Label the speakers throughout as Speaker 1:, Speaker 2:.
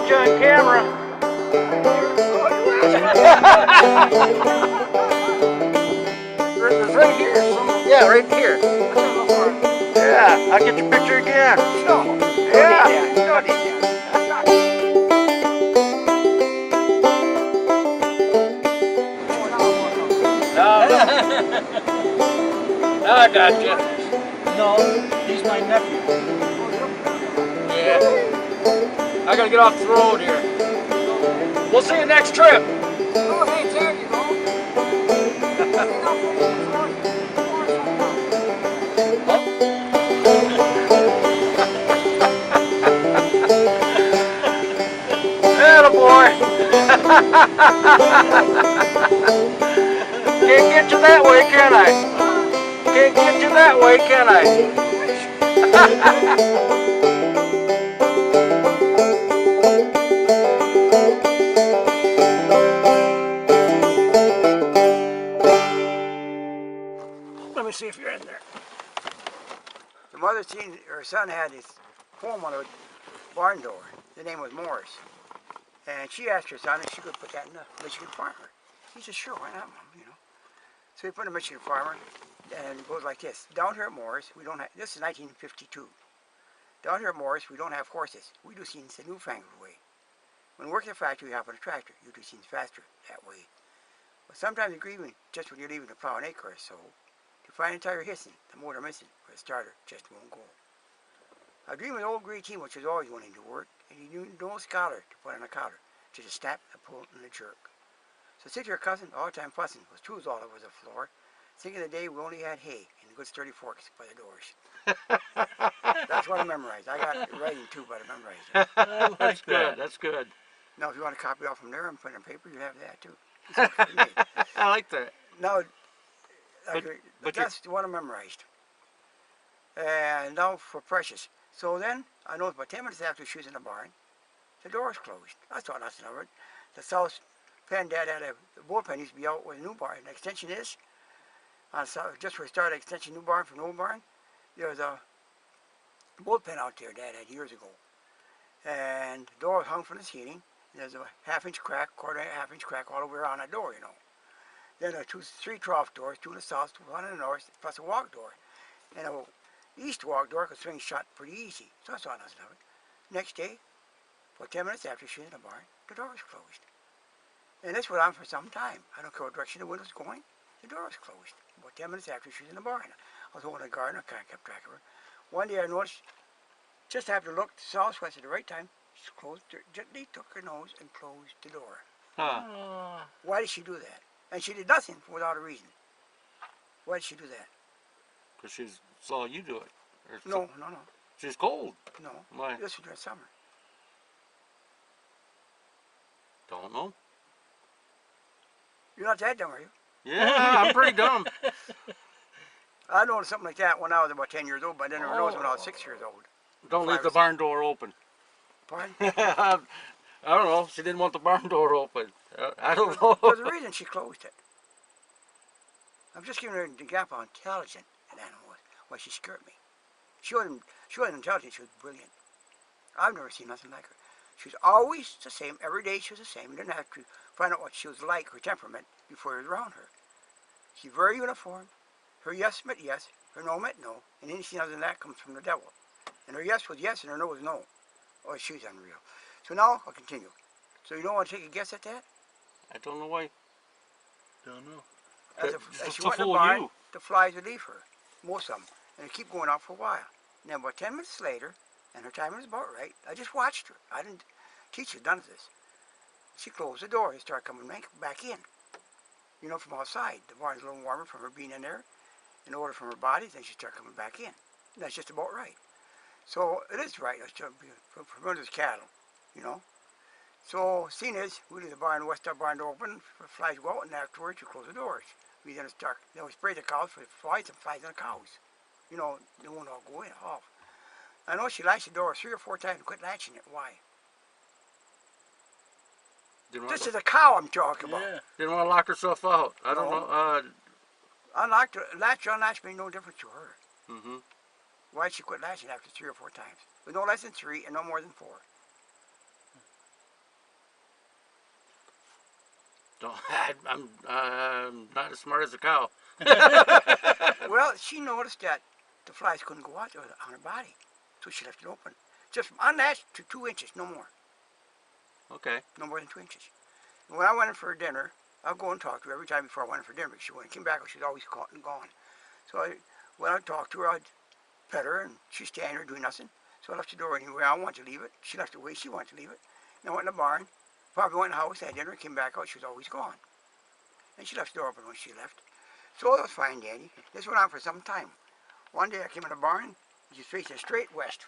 Speaker 1: got you on camera. It's right here. Yeah, right here. Yeah, I'll get your picture again. No. Yeah. Don't need that. Now I got you.
Speaker 2: No, he's my nephew.
Speaker 1: Yeah. I gotta get off the road here. We'll see you next trip.
Speaker 3: Oh, hey, there you go.
Speaker 1: Attaboy. Can't get you that way, can I? Can't get you that way, can I?
Speaker 3: Let me see if you're in there. The mother seen her son had his home on a barn door. The name was Morris. And she asked her son if she could put that in the Michigan Farmer. He said, sure, why not, Mom, you know. So he put in a Michigan Farmer, and it goes like this. Down here at Morris, we don't have, this is 1952. Down here at Morris, we don't have horses. We do things the newfangled way. When we work at the factory, we hop on a tractor. You do things faster that way. But sometimes you're grieving just when you're leaving to plow an acre or so. To find a tire hissing, the motor missing, or the starter just won't go. I dream of an old grey team which was always wanting to work, and you knew no scholar to put on a collar, just a snap, a pull, and a jerk. So sit your cousin, all the time fussing, was tools all over the floor, thinking the day we only had hay and good sturdy forks by the doors. That's what I memorized. I got writing too, but I memorized it.
Speaker 1: That's good. That's good.
Speaker 3: Now, if you want to copy off from there and put it on paper, you have that too.
Speaker 1: I like that.
Speaker 3: Now,
Speaker 1: But
Speaker 3: that's the one I memorized. And now for Precious. So then, I know about 10 minutes after she was in the barn, the door was closed. I thought nothing of it. The south pen dad had the bullpen used to be out where the new barn, the extension is. Just where we started extension new barn from the old barn, there was a bullpen out there dad had years ago. And the door was hung from the ceiling. There's a half-inch crack, half-inch crack all the way around that door, you know. Then there are three trough doors, two in the south, one in the north, plus a walk door. And a east walk door could swing shut pretty easy, so I saw nothing of it. Next day, for 10 minutes after she was in the barn, the door was closed. And this went on for some time. I don't care what direction the wind was going, the door was closed. About 10 minutes after she was in the barn. I was holding a garden, I kind of kept track of her. One day I noticed, just after I looked southwest at the right time, she gently took her nose and closed the door.
Speaker 1: Huh.
Speaker 3: Why did she do that? And she did nothing without a reason. Why did she do that?
Speaker 1: Because she saw you do it.
Speaker 3: No.
Speaker 1: She's cold.
Speaker 3: No.
Speaker 1: Why?
Speaker 3: This was during summer.
Speaker 1: Don't know.
Speaker 3: You're not that dumb, are you?
Speaker 1: Yeah, I'm pretty dumb.
Speaker 3: I noticed something like that when I was about 10 years old, but I didn't notice when I was 6 years old.
Speaker 1: Don't leave the barn door open.
Speaker 3: Pardon?
Speaker 1: I don't know. She didn't want the barn door open. I don't know.
Speaker 3: There's a reason she closed it. I'm just giving her the gap how intelligent an animal was. Why she scared me. She wasn't intelligent, she was brilliant. I've never seen nothing like her. She was always the same. Every day she was the same. You didn't have to find out what she was like, her temperament, before you were around her. She's very uniform. Her yes meant yes, her no meant no, and anything other than that comes from the devil. And her yes was yes and her no was no. Oh, she's unreal. So now I'll continue. So you don't want to take a guess at that?
Speaker 1: I don't know why.
Speaker 2: Don't know.
Speaker 3: As she went in the barn, the flies would leave her, most of them, and it'd keep going on for a while. And then about 10 minutes later, and her timing was about right, I just watched her. I didn't teach her none of this. She closed the door and started coming back in. You know, from outside. The barn's a little warmer from her being in there. In order from her body, then she started coming back in. And that's just about right. So it is right. For mother's cattle, you know. So, scene is, we leave the barn, west our barn door open, for flies go out, and afterwards you close the doors. We then start, then we spray the cows for the flies and flies on the cows. You know, they won't all go in, off. I know she latched the door 3 or 4 times and quit latching it. Why? This is a cow I'm talking about.
Speaker 2: Yeah.
Speaker 1: Didn't want to lock herself out. I don't know.
Speaker 3: Unlocked, unlatched made no difference to her.
Speaker 1: Mm-hmm.
Speaker 3: Why'd she quit latching after 3 or 4 times? With no less than 3 and no more than 4.
Speaker 4: Don't, I'm not as smart as a cow.
Speaker 3: Well, she noticed that the flies couldn't go out there on her body, so she left it open. Just on that to 2 inches, no more.
Speaker 4: Okay.
Speaker 3: No more than 2 inches. And when I went in for dinner, I'd go and talk to her every time before I went in for dinner. Because when I came back, she was always caught and gone. So when I'd talk to her, I'd pet her, and she'd stand there doing nothing. So I left the door anywhere I wanted to leave it. She left the way she wanted to leave it. And I went in the barn. Probably went in the house, had dinner, came back out, she was always gone. And she left the door open when she left. So it was fine, Danny. This went on for some time. One day I came in the barn, she's facing straight west.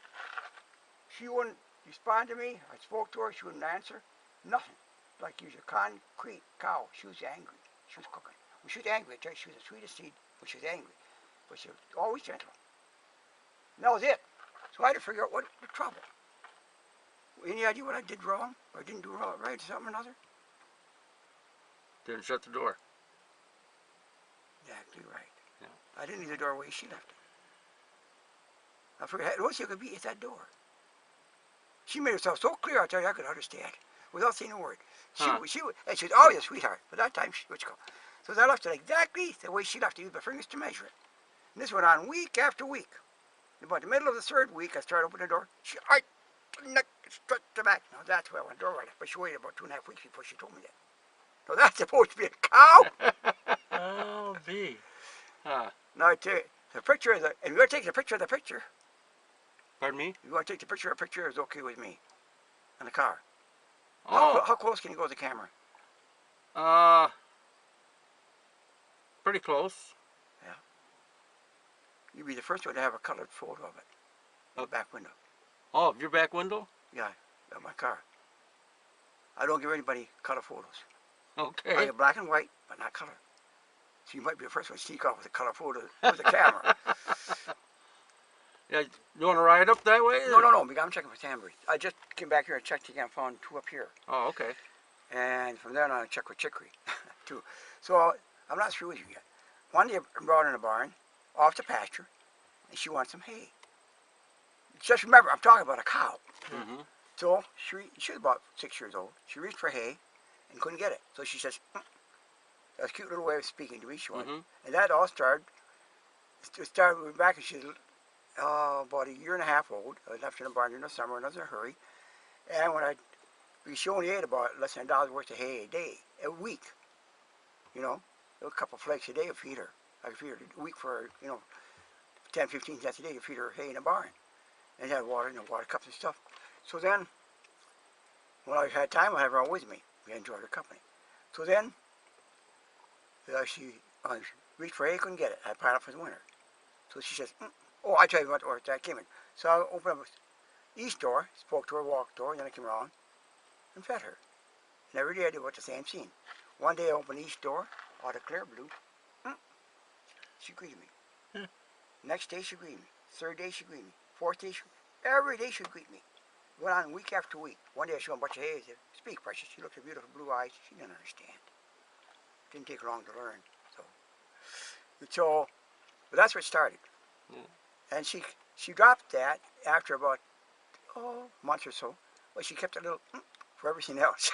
Speaker 3: She wouldn't respond to me. I spoke to her, she wouldn't answer. Nothing. Like she was a concrete cow. She was angry. She was cooking. When she was angry, I tell you, she was the sweetest seed when she was angry. But she was always gentle. And that was it. So I had to figure out what the trouble. Any idea what I did wrong? Or didn't do wrong, right, or something or another?
Speaker 4: Didn't shut the door.
Speaker 3: Exactly right.
Speaker 4: Yeah.
Speaker 3: I didn't leave the door the way she left it. I figured, the worst you could be is that door. She made herself so clear, I tell you, I could understand, without saying a word. And she was always a sweetheart, but that time she was go. So I left it exactly the way she left it, used my fingers to measure it. And this went on week after week. About the middle of the third week, I started opening the door. She, straight to back. Now that's where I went door right. But she waited about 2.5 weeks before she told me that. So that's supposed to be a cow?
Speaker 4: Oh, B. Huh.
Speaker 3: Now I tell you, the picture of the, and you want to take the picture of the picture.
Speaker 4: Pardon me?
Speaker 3: You want to take the picture of the picture is okay with me. In the car.
Speaker 4: Oh.
Speaker 3: How close can you go to the camera?
Speaker 4: Pretty close.
Speaker 3: Yeah. You'd be the first one to have a colored photo of it. The back window.
Speaker 4: Oh, your back window?
Speaker 3: Yeah, of my car. I don't give anybody color photos. I
Speaker 4: Okay.
Speaker 3: get black and white, but not color. So you might be the first one to sneak off with a color photo with the camera.
Speaker 4: Yeah, you want to ride up that way?
Speaker 3: No, because I'm checking for tambourine. I just came back here and checked again, found 2 up here.
Speaker 4: Oh, okay.
Speaker 3: And from there on, I check with chicory, too. So I'm not through with you yet. One day I brought her in the barn, off the pasture, and she wants some hay. Just remember, I'm talking about a cow.
Speaker 4: Mm-hmm.
Speaker 3: So she was about 6 years old. She reached for hay and couldn't get it. So she says, that's a cute little way of speaking to me, she wanted. And that all started back, and she was about 1.5 years old. I left her in the barn in the summer, and I was in a hurry. And she only ate about less than $1 worth of hay a week. You know, a couple flakes a day would feed her. I could feed her a week for, 10, 15 cents a day to feed her hay in the barn. And had water, water cups and stuff. So then, when I had time, I had her on with me. We enjoyed her company. So then, she reached for hay, couldn't get it. I had piled up for the winter. So she says, oh, I tell you what, I came in. So I opened up the east door, spoke to her, walked door, and then I came around and fed her. And every day I did about the same scene. One day I opened the east door, out of clear blue. She greeted me. Next day she greeted me. Third day she greeted me. Fourth day, every day she would greet me. Went on week after week. One day I showed her a bunch of hay. I said, speak, precious. She looked at beautiful blue eyes. She didn't understand. Didn't take long to learn. So but that's what started. And she dropped that after about a month or so. Well, she kept a little for everything else.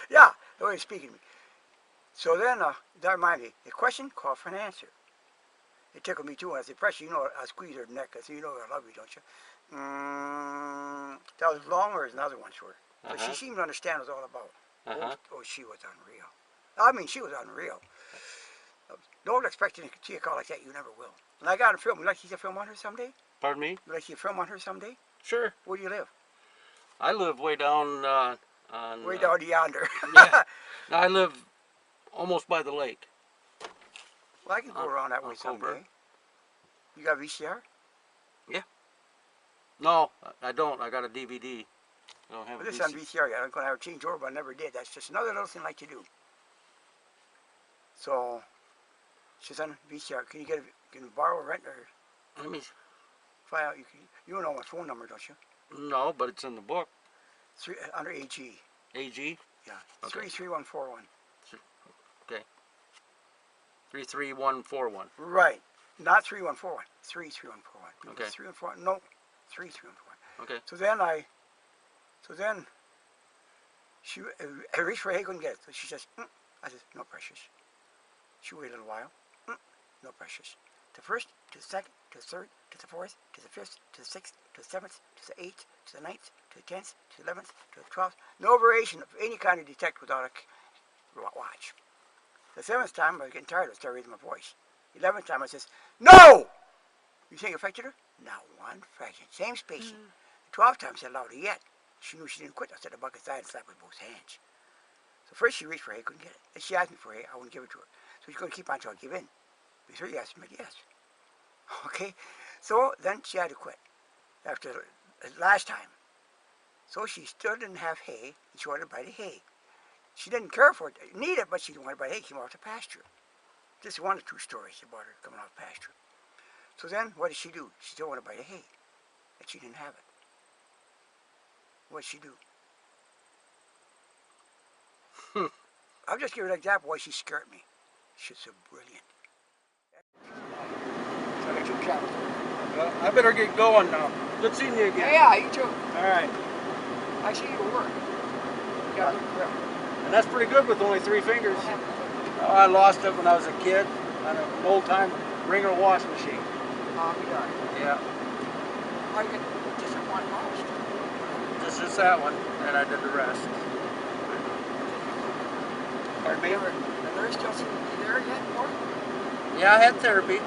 Speaker 3: Yeah, the way of speaking to me. So then, that reminded me, a question called for an answer. It tickled me too, and I said, Precious, I squeezed her neck. I said, I love you, don't you? That was longer as another ones were. But she seemed to understand what it was all about. Oh, she was unreal. I mean, she was unreal. Don't expect to see a call like that. You never will. And I got a film. Would you like to see a film on her someday?
Speaker 4: Pardon me?
Speaker 3: Would you like to see a film on her someday?
Speaker 4: Sure.
Speaker 3: Where do you live?
Speaker 4: I live way down on...
Speaker 3: Way down yonder.
Speaker 4: Yeah. I live almost by the lake.
Speaker 3: Well, I can go around that way someday.
Speaker 4: Coburg.
Speaker 3: You got VCR?
Speaker 4: Yeah. No, I don't. I got a DVD. I don't have
Speaker 3: Well, this is on VCR yet. I'm going to have a change over, but I never did. That's just another little thing I like to do. So, she's on VCR. Can you borrow or rent or
Speaker 4: Let me...
Speaker 3: find out? You don't know my phone number, don't you?
Speaker 4: No, but it's in the book.
Speaker 3: Under AG.
Speaker 4: AG?
Speaker 3: Yeah.
Speaker 4: Okay.
Speaker 3: 33141.
Speaker 4: Okay. 33141.
Speaker 3: Right. Not 3141. 33141.
Speaker 4: Okay.
Speaker 3: 314. No. 33141.
Speaker 4: Okay.
Speaker 3: So then I reached for her, I couldn't get it. So she says, I says, no precious. She waited a little while. No precious. The first, to the second, to the third, to the fourth, to the fifth, to the sixth, to the seventh, to the eighth, to the ninth, to the 10th, to the 11th, to the 12th. No variation of any kind of detect without a watch. The 7th time, I was getting tired. I started raising my voice. 11th time, I says, no! You think it affected her? Not one fraction. Same spacing. The 12th time, I said louder yet. She knew she didn't quit. I said, the bucket side and slapped with both hands. So first she reached for hay, couldn't get it. Then she asked me for hay, I wouldn't give it to her. So she's going to keep on until I give in. With her yes, but yes. Okay? So then she had to quit after the last time. So she still didn't have hay, and she wanted to buy the hay. She didn't care for it, need it, but she didn't want to buy hay. She came off the pasture. Just one or two stories about her coming off pasture. So then, what did she do? She still wanted to buy the hay, but she didn't have it. What did she do? I'll just give you an example why she scared me. She's so brilliant. So I got two cameras.
Speaker 4: Well, I better get going now. Good seeing you again.
Speaker 3: Yeah, you too.
Speaker 4: All right.
Speaker 3: I see your work. You got to look around.
Speaker 4: And that's pretty good with only 3 fingers. Oh, I lost it when I was a kid on an old-time Ringer wash machine. Yeah.
Speaker 3: I get just one lost.
Speaker 4: Just that one, and I did the rest. Pardon me?
Speaker 3: The nurse still seems to be there yet, or?
Speaker 4: Yeah, I had therapy.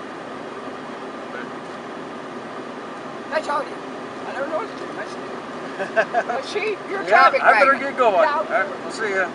Speaker 3: That's how it is. I never noticed it. That's see, you're
Speaker 4: Yeah,
Speaker 3: traffic
Speaker 4: I better
Speaker 3: dragon.
Speaker 4: get going.
Speaker 3: Yeah,
Speaker 4: All right, we'll see ya.